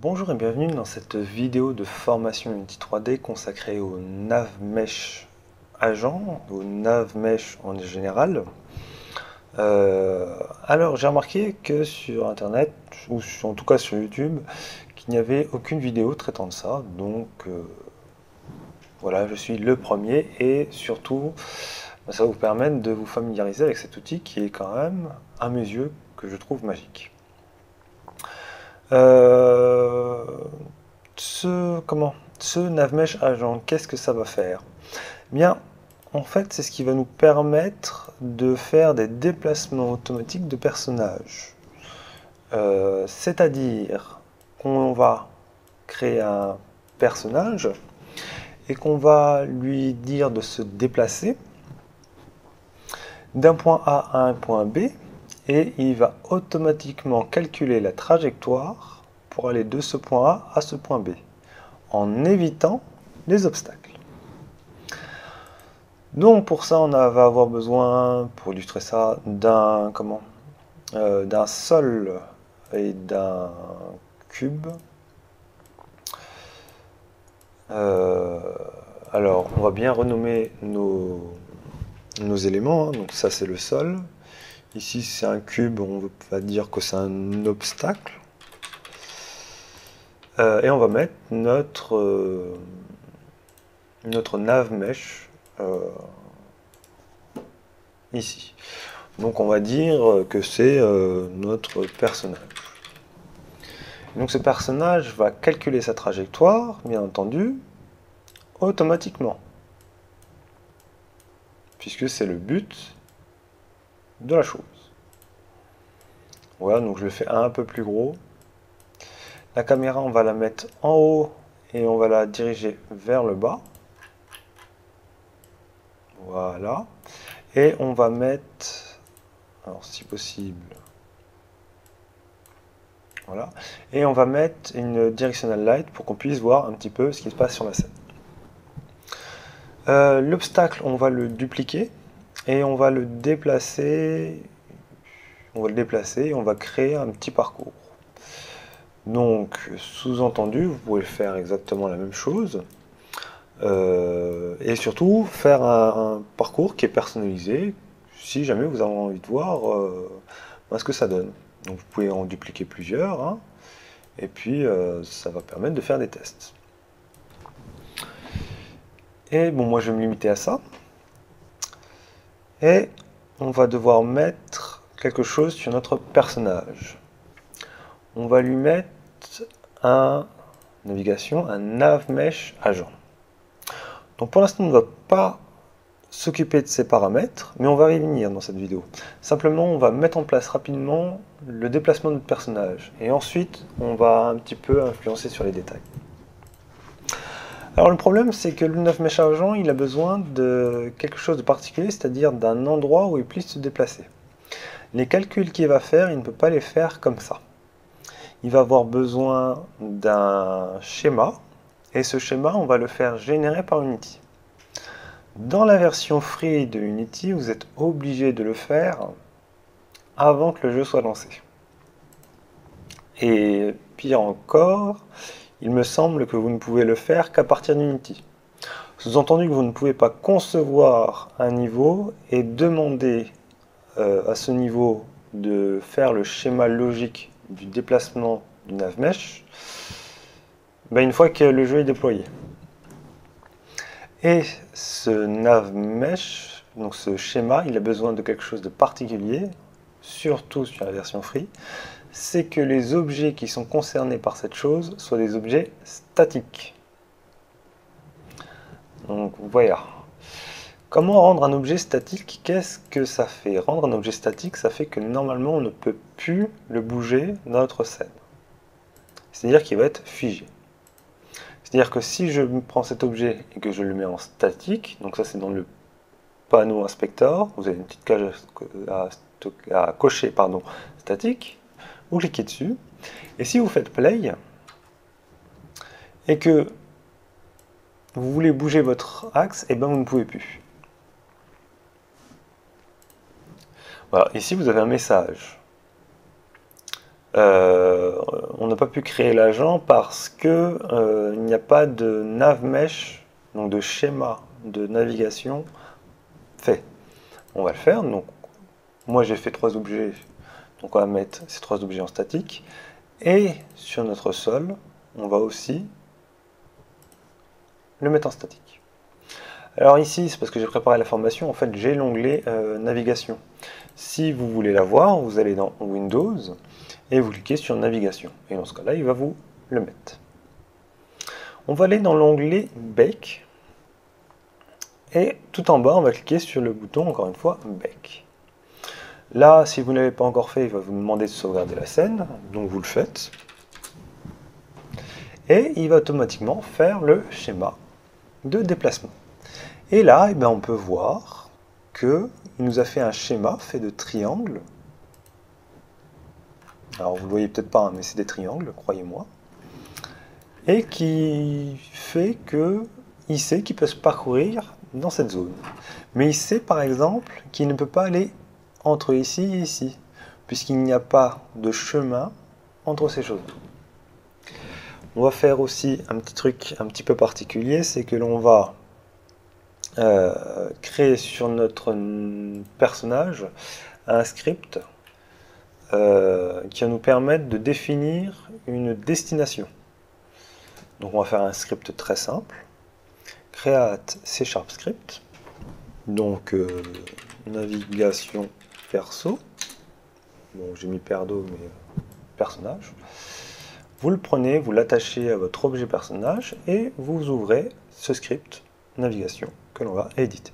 Bonjour et bienvenue dans cette vidéo de formation Unity 3D consacrée au NavMesh agent, au NavMesh en général. Alors j'ai remarqué que sur internet, ou en tout cas sur YouTube, qu'il n'y avait aucune vidéo traitant de ça, donc voilà, je suis le premier et surtout ça va vous permettre de vous familiariser avec cet outil qui est quand même, à mes yeux, que je trouve magique. Euh, ce NavMesh agent, qu'est-ce que ça va faire? Bien, en fait, c'est ce qui va nous permettre de faire des déplacements automatiques de personnages. C'est-à-dire qu'on va créer un personnage et qu'on va lui dire de se déplacer d'un point A à un point B et il va automatiquement calculer la trajectoire pour aller de ce point A à ce point B en évitant les obstacles. Donc pour ça, on va avoir besoin, pour illustrer ça, d'un sol et d'un cube. Alors, on va bien renommer nos éléments, hein. Donc ça c'est le sol. Ici c'est un cube, on va dire que c'est un obstacle. Et on va mettre notre NavMesh ici. Donc on va dire que c'est notre personnage. Donc ce personnage va calculer sa trajectoire, bien entendu, automatiquement. Puisque c'est le but de la chose. Voilà, donc je le fais un peu plus gros. La caméra, on va la mettre en haut et on va la diriger vers le bas. Voilà. Et on va mettre, alors si possible, voilà. Et on va mettre une directional light pour qu'on puisse voir un petit peu ce qui se passe sur la scène. L'obstacle, on va le dupliquer et on va le déplacer. On va le déplacer et on va créer un petit parcours. Donc, sous-entendu, vous pouvez faire exactement la même chose. Et surtout, faire un parcours qui est personnalisé, si jamais vous avez envie de voir ce que ça donne. Donc, vous pouvez en dupliquer plusieurs, hein, et puis ça va permettre de faire des tests. Et bon, moi je vais me limiter à ça. Et on va devoir mettre quelque chose sur notre personnage. On va lui mettre un navigation, un NavMesh agent. Donc pour l'instant, on ne va pas s'occuper de ces paramètres, mais on va y venir dans cette vidéo. Simplement, on va mettre en place rapidement le déplacement de notre personnage. Et ensuite, on va un petit peu influencer sur les détails. Alors le problème, c'est que le NavMesh agent, il a besoin de quelque chose de particulier, c'est-à-dire d'un endroit où il puisse se déplacer. Les calculs qu'il va faire, il ne peut pas les faire comme ça. Il va avoir besoin d'un schéma, et ce schéma, on va le faire générer par Unity. Dans la version free de Unity, vous êtes obligé de le faire avant que le jeu soit lancé. Et pire encore, il me semble que vous ne pouvez le faire qu'à partir d'Unity. Sous-entendu que vous ne pouvez pas concevoir un niveau et demander à ce niveau de faire le schéma logique du déplacement du NavMesh une fois que le jeu est déployé. Et ce NavMesh, donc ce schéma, il a besoin de quelque chose de particulier, surtout sur la version free, c'est que les objets qui sont concernés par cette chose soient des objets statiques. Donc voilà. Comment rendre un objet statique? Qu'est-ce que ça fait? Rendre un objet statique, ça fait que normalement on ne peut plus le bouger dans notre scène. C'est-à-dire qu'il va être figé. C'est-à-dire que si je prends cet objet et que je le mets en statique, donc ça c'est dans le panneau inspector, vous avez une petite cage à cocher, statique, vous cliquez dessus, et si vous faites play, et que vous voulez bouger votre axe, et vous ne pouvez plus. Voilà, ici vous avez un message. on n'a pas pu créer l'agent parce que il n'y a pas de navmesh, donc de schéma de navigation fait. On va le faire. Donc, moi j'ai fait 3 objets, donc on va mettre ces 3 objets en statique. Et sur notre sol, on va aussi le mettre en statique. Alors ici, c'est parce que j'ai préparé la formation, en fait j'ai l'onglet navigation. Si vous voulez la voir, vous allez dans Windows et vous cliquez sur navigation. Et dans ce cas-là, il va vous le mettre. On va aller dans l'onglet Bake. Et tout en bas, on va cliquer sur le bouton, encore une fois, Bake. Là, si vous ne l'avez pas encore fait, il va vous demander de sauvegarder la scène, donc vous le faites. Et il va automatiquement faire le schéma de déplacement. Et là, eh bien, on peut voir qu'il nous a fait un schéma fait de triangles. Alors vous ne le voyez peut-être pas, hein, mais c'est des triangles, croyez-moi. Et qui fait qu'il sait qu'il peut se parcourir dans cette zone. Mais il sait par exemple qu'il ne peut pas aller entre ici et ici, puisqu'il n'y a pas de chemin entre ces choses. On va faire aussi un petit truc un petit peu particulier, c'est que l'on va créer sur notre personnage un script qui va nous permettre de définir une destination. Donc on va faire un script très simple, create C# script, donc navigation perso, bon j'ai mis perdo mais personnage. Vous le prenez, vous l'attachez à votre objet personnage et vous ouvrez ce script navigation que l'on va éditer.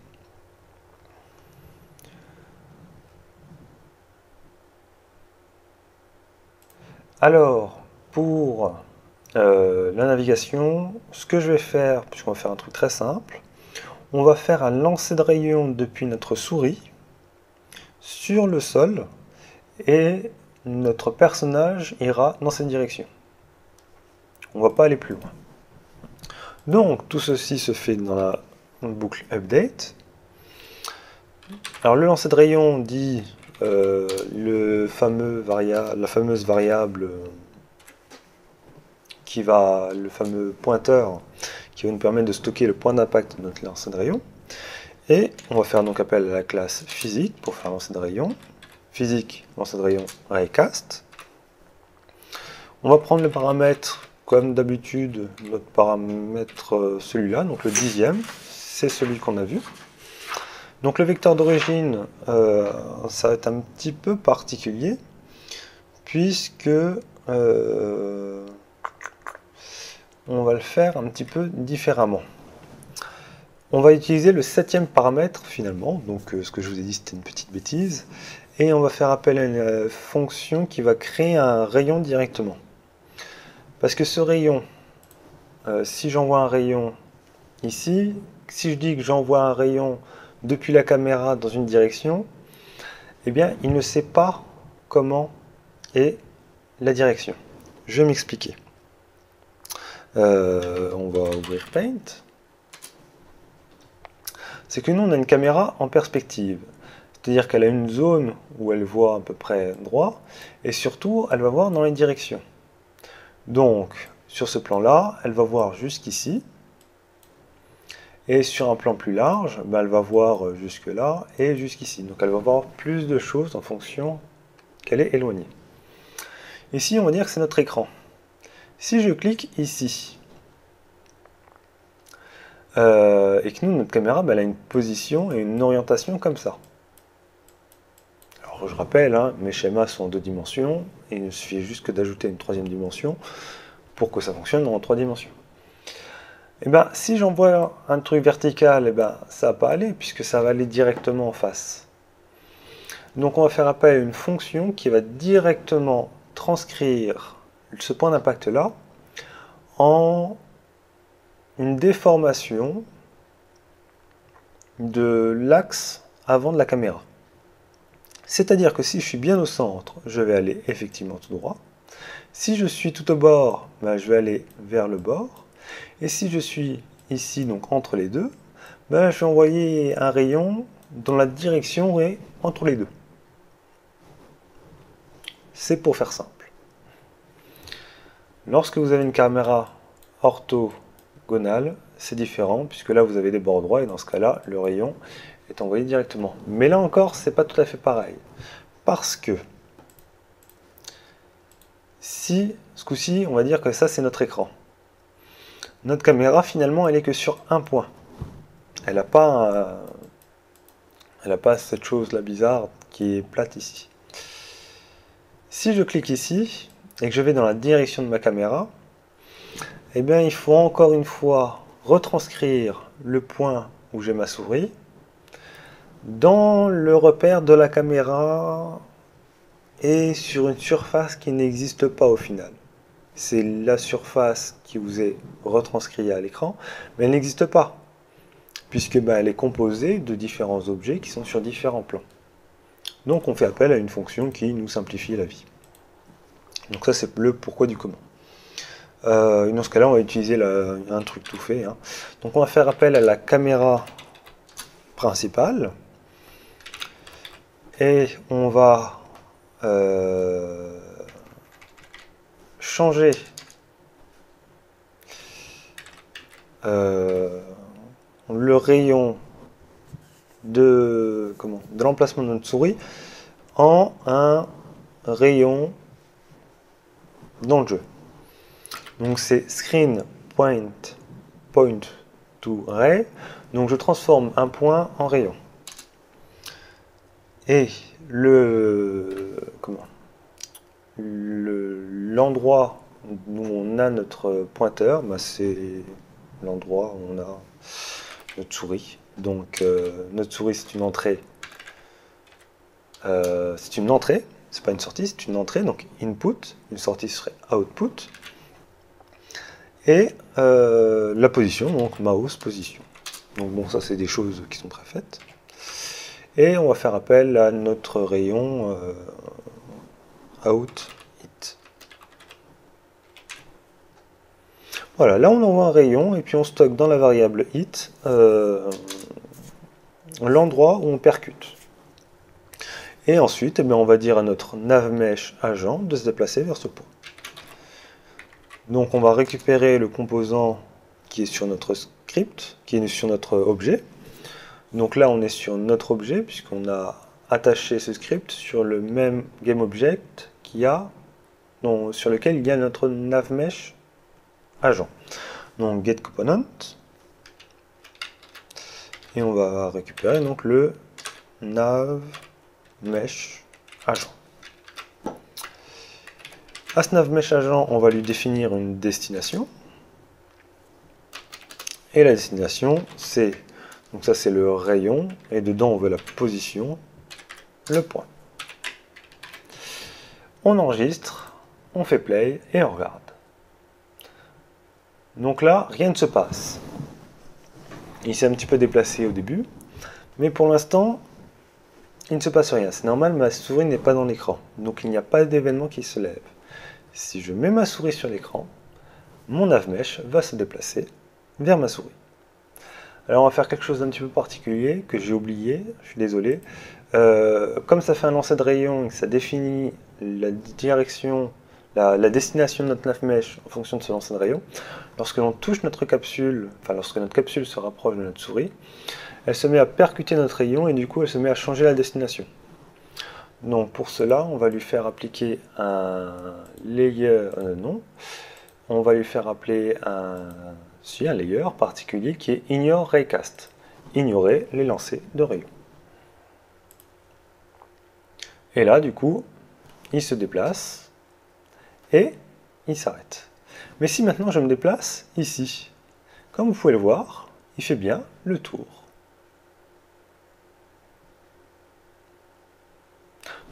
Alors, pour la navigation, ce que je vais faire, puisqu'on va faire un truc très simple, on va faire un lancer de rayon depuis notre souris sur le sol et notre personnage ira dans cette direction. On ne va pas aller plus loin. Donc tout ceci se fait dans la boucle update. Alors le lancer de rayon dit la fameuse variable le fameux pointeur qui va nous permettre de stocker le point d'impact de notre lancer de rayon. Et on va faire donc appel à la classe physique pour faire lancer de rayon. Physique, lancer de rayon, raycast. On va prendre le paramètre, comme d'habitude, notre paramètre celui-là, donc le 10e, c'est celui qu'on a vu. Donc le vecteur d'origine, ça va être un petit peu particulier, puisque on va le faire un petit peu différemment. On va utiliser le 7e paramètre finalement, donc ce que je vous ai dit c'était une petite bêtise, et on va faire appel à une fonction qui va créer un rayon directement. Parce que ce rayon, si j'envoie un rayon ici, si je dis que j'envoie un rayon depuis la caméra dans une direction, eh bien il ne sait pas comment est la direction. Je vais m'expliquer. On va ouvrir Paint. C'est que nous on a une caméra en perspective. C'est-à-dire qu'elle a une zone où elle voit à peu près droit, et surtout elle va voir dans les directions. Donc sur ce plan-là, elle va voir jusqu'ici, et sur un plan plus large, ben, elle va voir jusque là et jusqu'ici. Donc elle va voir plus de choses en fonction qu'elle est éloignée. Ici, on va dire que c'est notre écran. Si je clique ici, et que nous, notre caméra, ben, elle a une position et une orientation comme ça. Alors je rappelle, hein, mes schémas sont en 2 dimensions, et il ne suffit juste que d'ajouter une 3e dimension pour que ça fonctionne en 3 dimensions. Et ben, si j'envoie un truc vertical, et ben, ça ne va pas aller, puisque ça va aller directement en face. Donc on va faire appel à une fonction qui va directement transcrire ce point d'impact là en une déformation de l'axe avant de la caméra. C'est-à-dire que si je suis bien au centre, je vais aller effectivement tout droit. Si je suis tout au bord, ben, je vais aller vers le bord. Et si je suis ici, donc entre les deux, ben, je vais envoyer un rayon dont la direction est entre les deux. C'est pour faire simple. Lorsque vous avez une caméra orthogonale, c'est différent, puisque là vous avez des bords droits, et dans ce cas-là, le rayon est envoyé directement. Mais là encore, c'est pas tout à fait pareil. Parce que, si, ce coup-ci, on va dire que ça c'est notre écran. Notre caméra, finalement, elle est que sur un point. Elle n'a pas, cette chose-là bizarre qui est plate ici. Si je clique ici, et que je vais dans la direction de ma caméra, eh bien, il faut encore une fois retranscrire le point où j'ai ma souris dans le repère de la caméra et sur une surface qui n'existe pas au final. C'est la surface qui vous est retranscrite à l'écran, mais elle n'existe pas, puisque elle est composée de différents objets qui sont sur différents plans. Donc on fait appel à une fonction qui nous simplifie la vie. Donc ça c'est le pourquoi du comment. Dans ce cas-là, on va utiliser un truc tout fait. Hein. Donc on va faire appel à la caméra principale. Et on va changer le rayon de l'emplacement de notre souris en un rayon dans le jeu. Donc c'est screen point to ray. Donc je transforme un point en rayon. Et l'endroit où on a notre pointeur, c'est l'endroit où on a notre souris. Donc notre souris c'est une entrée. C'est pas une sortie, c'est une entrée, donc input, une sortie serait output. Et la position, donc mouse position. Donc bon, ça c'est des choses qui sont très faites. Et on va faire appel à notre rayon out it. Voilà, là on envoie un rayon et puis on stocke dans la variable it l'endroit où on percute. Et ensuite, on va dire à notre navmesh agent de se déplacer vers ce point. Donc on va récupérer le composant qui est sur notre script, qui est sur notre objet. Donc là on est sur notre objet puisqu'on a attaché ce script sur le même GameObject sur lequel il y a notre navmesh agent. Donc getComponent. Et on va récupérer donc le navmesh agent. À ce navmesh agent, on va lui définir une destination. Et la destination, c'est, donc ça c'est le rayon, et dedans on veut la position, le point. On enregistre, on fait play et on regarde. Donc là, rien ne se passe. Il s'est un petit peu déplacé au début, mais pour l'instant, il ne se passe rien. C'est normal, ma souris n'est pas dans l'écran, donc il n'y a pas d'événement qui se lève. Si je mets ma souris sur l'écran, mon navmesh va se déplacer vers ma souris. Alors on va faire quelque chose d'un petit peu particulier que j'ai oublié, je suis désolé. Comme ça fait un lancer de rayon et que ça définit la direction, la destination de notre navmesh en fonction de ce lancer de rayon, lorsque l'on touche notre capsule, enfin lorsque notre capsule se rapproche de notre souris, elle se met à percuter notre rayon et du coup elle se met à changer la destination. Donc pour cela, on va lui faire appliquer un layer, on va lui faire appeler un layer particulier qui est ignore raycast, ignorer les lancers de rayons. Et là, du coup, il se déplace et il s'arrête. Mais si maintenant je me déplace ici, comme vous pouvez le voir, il fait bien le tour.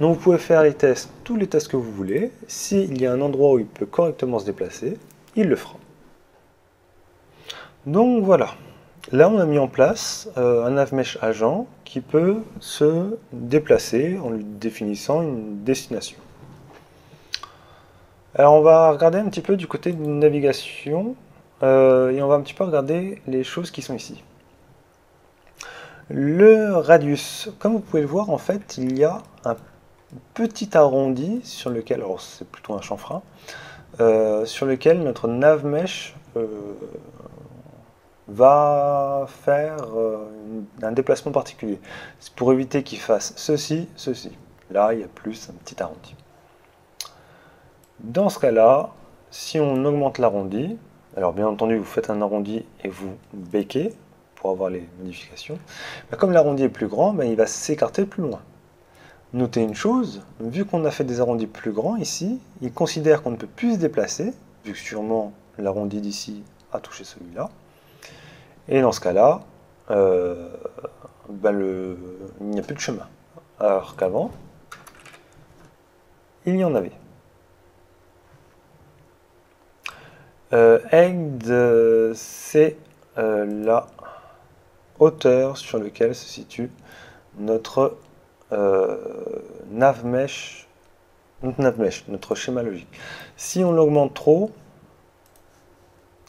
Donc vous pouvez faire les tests, tous les tests que vous voulez. S'il y a un endroit où il peut correctement se déplacer, il le fera. Donc voilà, là on a mis en place un navmesh agent qui peut se déplacer en lui définissant une destination. Alors on va regarder un petit peu du côté de navigation et on va un petit peu regarder les choses qui sont ici. Le radius, comme vous pouvez le voir, en fait il y a un petit arrondi sur lequel, alors c'est plutôt un chanfrein, sur lequel notre nav mesh va faire un déplacement particulier. C'est pour éviter qu'il fasse ceci, ceci. Là, il y a plus un petit arrondi. Dans ce cas-là, si on augmente l'arrondi, alors bien entendu, vous faites un arrondi et vous baquez pour avoir les modifications. Mais comme l'arrondi est plus grand, il va s'écarter plus loin. Notez une chose, vu qu'on a fait des arrondis plus grands ici, il considère qu'on ne peut plus se déplacer, vu que sûrement l'arrondi d'ici a touché celui-là. Et dans ce cas-là, il n'y a plus de chemin. Alors qu'avant, il y en avait. Egg, c'est la hauteur sur laquelle se situe notre nav mesh, notre schéma logique. Si on l'augmente trop,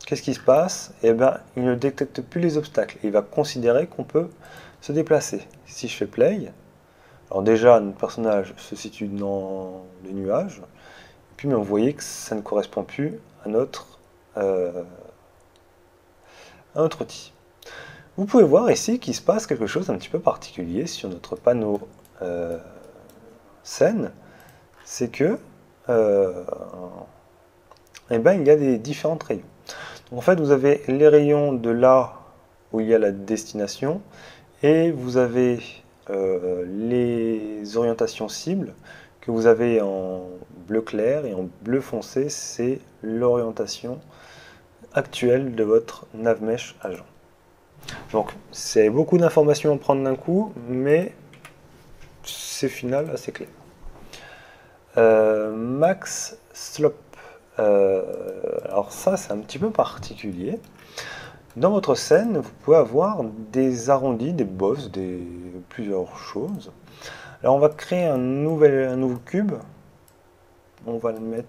qu'est-ce qui se passe? Eh bien, il ne détecte plus les obstacles. Il va considérer qu'on peut se déplacer. Si je fais play, alors déjà, notre personnage se situe dans les nuages. Et puis, vous voyez que ça ne correspond plus à notre outil. Vous pouvez voir ici qu'il se passe quelque chose d'un petit peu particulier sur notre panneau scène. C'est que il y a des différents rayons. Donc, en fait, vous avez les rayons de là où il y a la destination et vous avez les orientations cibles que vous avez en bleu clair et en bleu foncé, c'est l'orientation actuelle de votre navmesh agent. Donc c'est beaucoup d'informations à prendre d'un coup, mais c'est final assez clair. Max Slope. Alors ça c'est un petit peu particulier. Dans votre scène, vous pouvez avoir des arrondis, des bosses, plusieurs choses. Alors on va créer un nouveau cube. On va le mettre...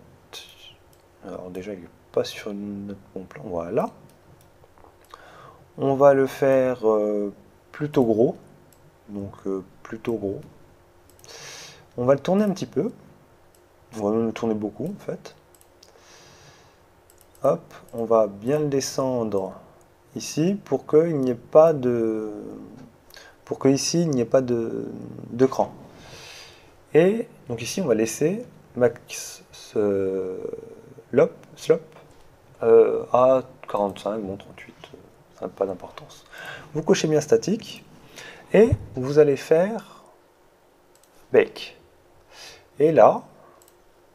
Alors déjà il n'est pas sur notre bon plan. Voilà. On va le faire plutôt gros. Donc plutôt gros. On va le tourner un petit peu. On va même le tourner beaucoup en fait. Hop, on va bien le descendre ici pour qu'il n'y ait pas de... pour que ici il n'y ait pas de cran. Et donc ici on va laisser max slope à 45, bon 38, ça n'a pas d'importance. Vous cochez bien statique et vous allez faire bake. Et là,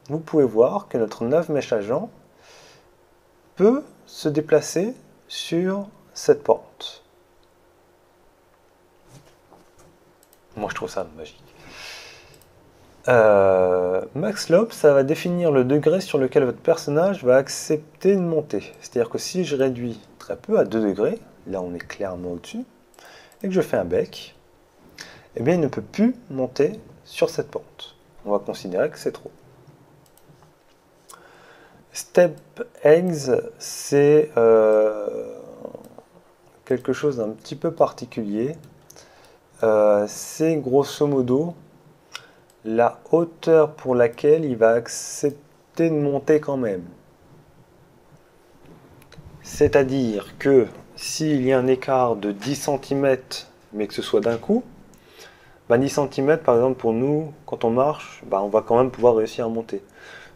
vous pouvez voir que notre navmesh agent peut se déplacer sur cette pente. Moi je trouve ça magique. Max slope, ça va définir le degré sur lequel votre personnage va accepter de monter. C'est-à-dire que si je réduis très peu à 2 degrés, là on est clairement au-dessus, et que je fais un bec, eh bien il ne peut plus monter sur cette pente. On va considérer que c'est trop. Step eggs, c'est quelque chose d'un petit peu particulier. C'est grosso modo la hauteur pour laquelle il va accepter de monter quand même. C'est-à-dire que s'il y a un écart de 10 cm, mais que ce soit d'un coup, 10 cm par exemple pour nous, quand on marche, on va quand même pouvoir réussir à monter.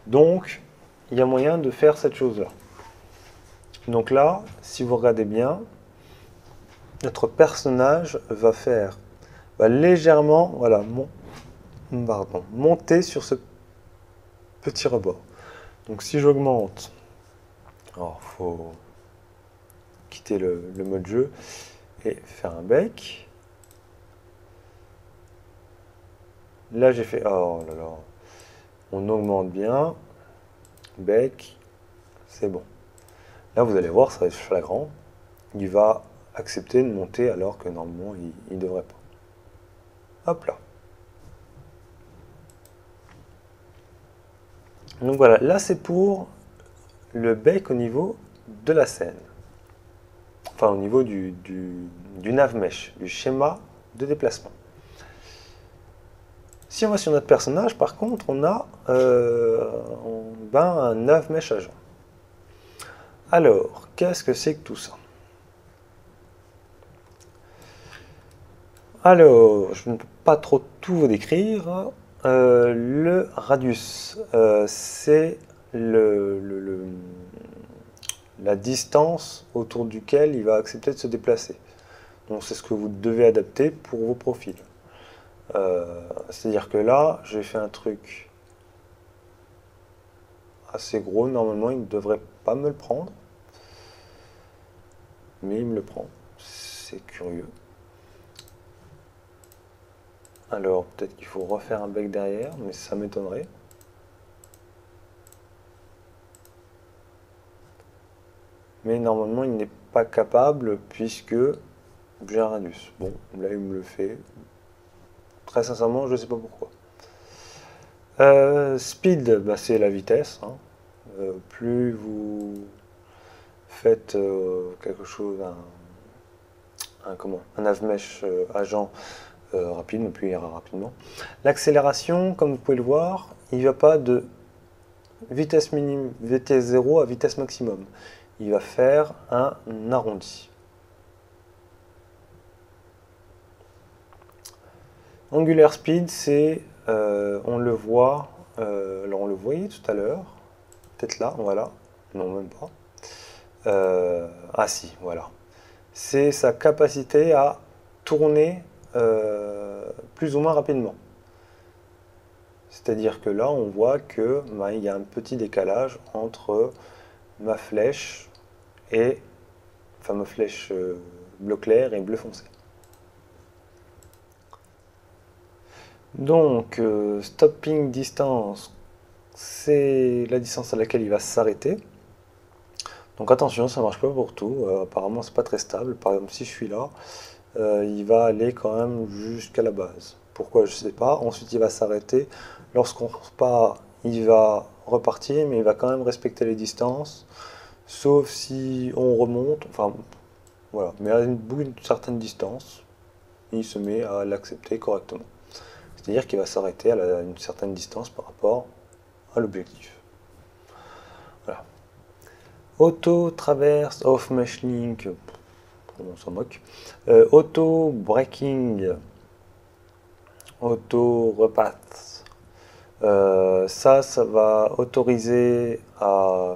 Donc, il y a moyen de faire cette chose-là. Donc là, si vous regardez bien, notre personnage va faire légèrement, voilà, monter sur ce petit rebord. Donc si j'augmente, alors il faut quitter le mode jeu et faire un bec. Là j'ai fait, oh là là, on augmente bien, bec, c'est bon. Là vous allez voir, ça va être flagrant, il va accepter de monter alors que normalement il ne devrait pas. Hop là. Donc voilà, là c'est pour le bec au niveau de la scène. Enfin au niveau du navmesh, du schéma de déplacement. Si on va sur notre personnage, par contre, on a un navmesh agent. Alors, qu'est-ce que c'est que tout ça? Alors, je ne peux pas trop tout vous décrire. Le radius, c'est la distance autour duquel il va accepter de se déplacer. Donc c'est ce que vous devez adapter pour vos profils. C'est-à-dire que là, j'ai fait un truc assez gros. Normalement, il ne devrait pas me le prendre. Mais il me le prend. C'est curieux. Alors, peut-être qu'il faut refaire un bec derrière, mais ça m'étonnerait. Mais normalement, il n'est pas capable puisque j'ai un radius. Bon, là, il me le fait. Très sincèrement, je ne sais pas pourquoi. Speed, bah, c'est la vitesse. Hein. Plus vous faites quelque chose, un navmesh agent rapide, plus il ira rapidement. L'accélération, comme vous pouvez le voir, il ne va pas de vitesse minime, vitesse 0 à vitesse maximum. Il va faire un arrondi. Angular speed, c'est, on le voit, alors on le voyait tout à l'heure, peut-être là, voilà, non même pas. Ah si, voilà. C'est sa capacité à tourner plus ou moins rapidement. C'est-à-dire que là, on voit que il y a un petit décalage entre ma flèche et, enfin ma flèche bleu clair et bleu foncé. Donc, stopping distance, c'est la distance à laquelle il va s'arrêter. Donc attention, ça marche pas pour tout. Apparemment, c'est pas très stable. Par exemple, si je suis là, il va aller quand même jusqu'à la base. Pourquoi, je sais pas. Ensuite, il va s'arrêter. Lorsqu'on repart, il va repartir, mais il va quand même respecter les distances. Sauf si on remonte. Enfin, voilà. Mais à une certaine distance, il se met à l'accepter correctement. C'est-à-dire qu'il va s'arrêter à une certaine distance par rapport à l'objectif. Voilà. Auto traverse off mesh link, on s'en moque. Auto breaking, auto repath. Ça va autoriser à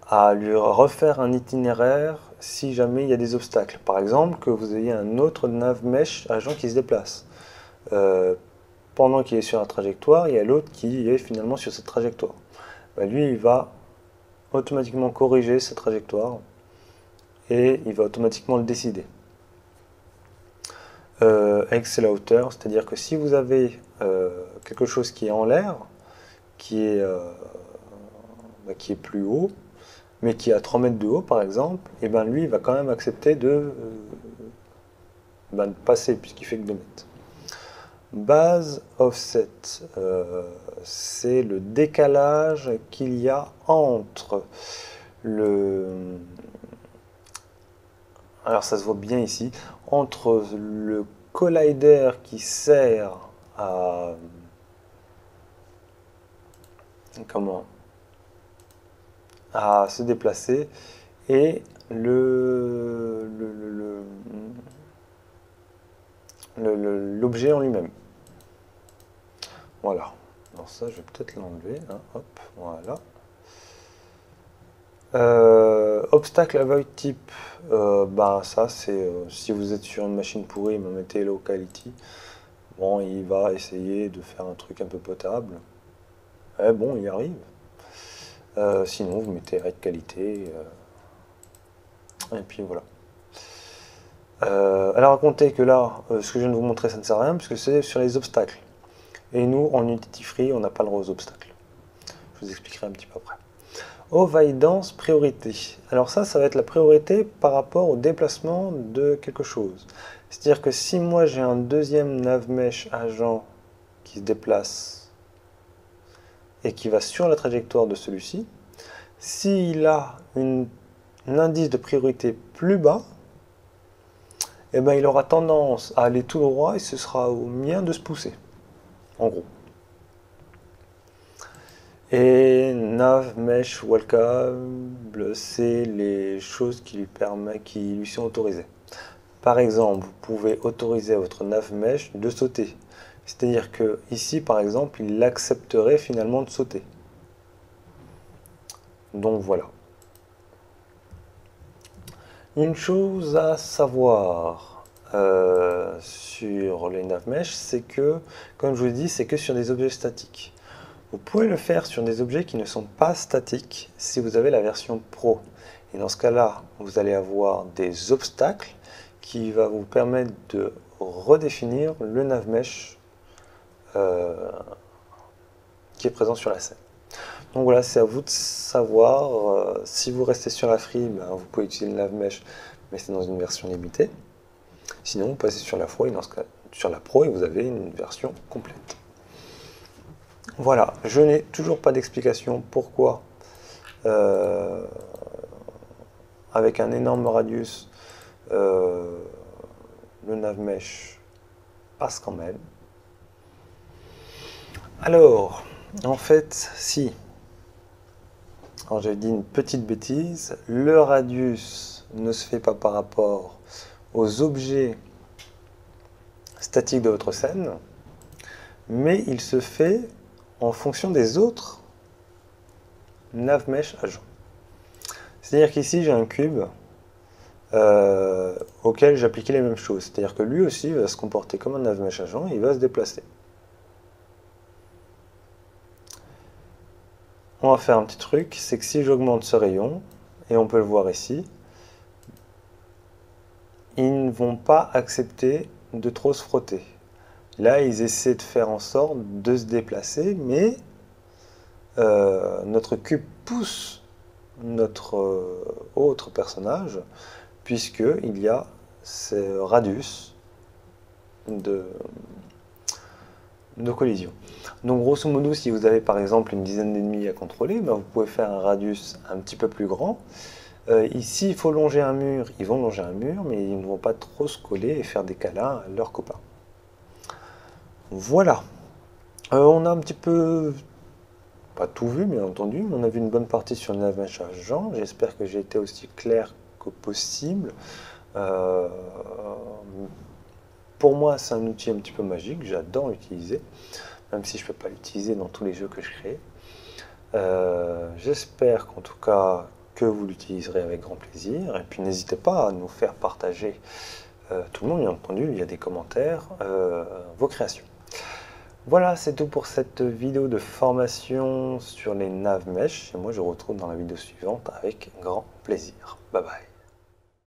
à lui refaire un itinéraire si jamais il y a des obstacles. Par exemple, que vous ayez un autre navmesh agent qui se déplace. Pendant qu'il est sur la trajectoire, il y a l'autre qui est finalement sur cette trajectoire. Bah, lui, il va automatiquement corriger cette trajectoire et il va automatiquement le décider. Excel à hauteur, c'est-à-dire que si vous avez quelque chose qui est en l'air, qui est plus haut, mais qui est à 3 mètres de haut par exemple, et ben lui il va quand même accepter de passer puisqu'il fait que 2 mètres. Base offset, c'est le décalage qu'il y a entre alors ça se voit bien ici, entre le collider qui sert à se déplacer et l'objet en lui-même. Voilà. Alors ça, je vais peut-être l'enlever. Hein. Hop, voilà. Obstacle avoid type, ça c'est si vous êtes sur une machine pourrie, vous mettez locality. Bon, il va essayer de faire un truc un peu potable. Eh bon, il y arrive. Sinon, vous mettez rate qualité. Et puis voilà. Alors, à compter que là, ce que je viens de vous montrer, ça ne sert à rien, puisque c'est sur les obstacles. Et nous, en Unity Free, on n'a pas le droit aux obstacles. Je vous expliquerai un petit peu après. Avoidance priorité. Alors ça va être la priorité par rapport au déplacement de quelque chose. C'est-à-dire que si moi j'ai un deuxième navmesh agent qui se déplace et qui va sur la trajectoire de celui-ci, s'il a un indice de priorité plus bas, eh ben, il aura tendance à aller tout droit et ce sera au mien de se pousser, en gros. Et nav, mesh, wallcable, c'est les choses qui lui sont autorisées. Par exemple, vous pouvez autoriser à votre nav mesh de sauter. C'est-à-dire que ici, par exemple, il accepterait finalement de sauter. Donc voilà. Une chose à savoir sur les nav mesh, c'est que, comme je vous dis, c'est que sur des objets statiques. Vous pouvez le faire sur des objets qui ne sont pas statiques si vous avez la version Pro. Et dans ce cas-là, vous allez avoir des obstacles qui va vous permettre de redéfinir le navmesh qui est présent sur la scène. Donc voilà, c'est à vous de savoir. Si vous restez sur la Free, ben, vous pouvez utiliser le navmesh, mais c'est dans une version limitée. Sinon, vous passez sur la Pro et dans ce cas, sur la Pro et vous avez une version complète. Voilà, je n'ai toujours pas d'explication pourquoi avec un énorme radius le navmesh passe quand même. Alors, en fait, si. Alors j'ai dit une petite bêtise, le radius ne se fait pas par rapport aux objets statiques de votre scène, mais il se fait en fonction des autres navmesh agents. C'est-à-dire qu'ici j'ai un cube auquel j'appliquais les mêmes choses. C'est-à-dire que lui aussi va se comporter comme un navmesh agent et il va se déplacer. On va faire un petit truc, c'est que si j'augmente ce rayon, et on peut le voir ici, ils ne vont pas accepter de trop se frotter. Là, ils essaient de faire en sorte de se déplacer, mais notre cube pousse notre autre personnage, puisqu'il y a ce radius de collision. Donc grosso modo, si vous avez par exemple une dizaine d'ennemis à contrôler, ben, vous pouvez faire un radius un petit peu plus grand. Ici, il faut longer un mur, ils vont longer un mur, mais ils ne vont pas trop se coller et faire des câlins à leurs copains. Voilà. On a un petit peu, pas tout vu bien entendu, mais on a vu une bonne partie sur le navmesh agent. J'espère que j'ai été aussi clair que possible. Pour moi, c'est un outil un petit peu magique, j'adore l'utiliser, même si je ne peux pas l'utiliser dans tous les jeux que je crée. J'espère qu'en tout cas que vous l'utiliserez avec grand plaisir, et puis n'hésitez pas à nous faire partager, tout le monde bien entendu, il y a des commentaires, vos créations. Voilà, c'est tout pour cette vidéo de formation sur les navmesh, et moi je vous retrouve dans la vidéo suivante avec grand plaisir. Bye bye.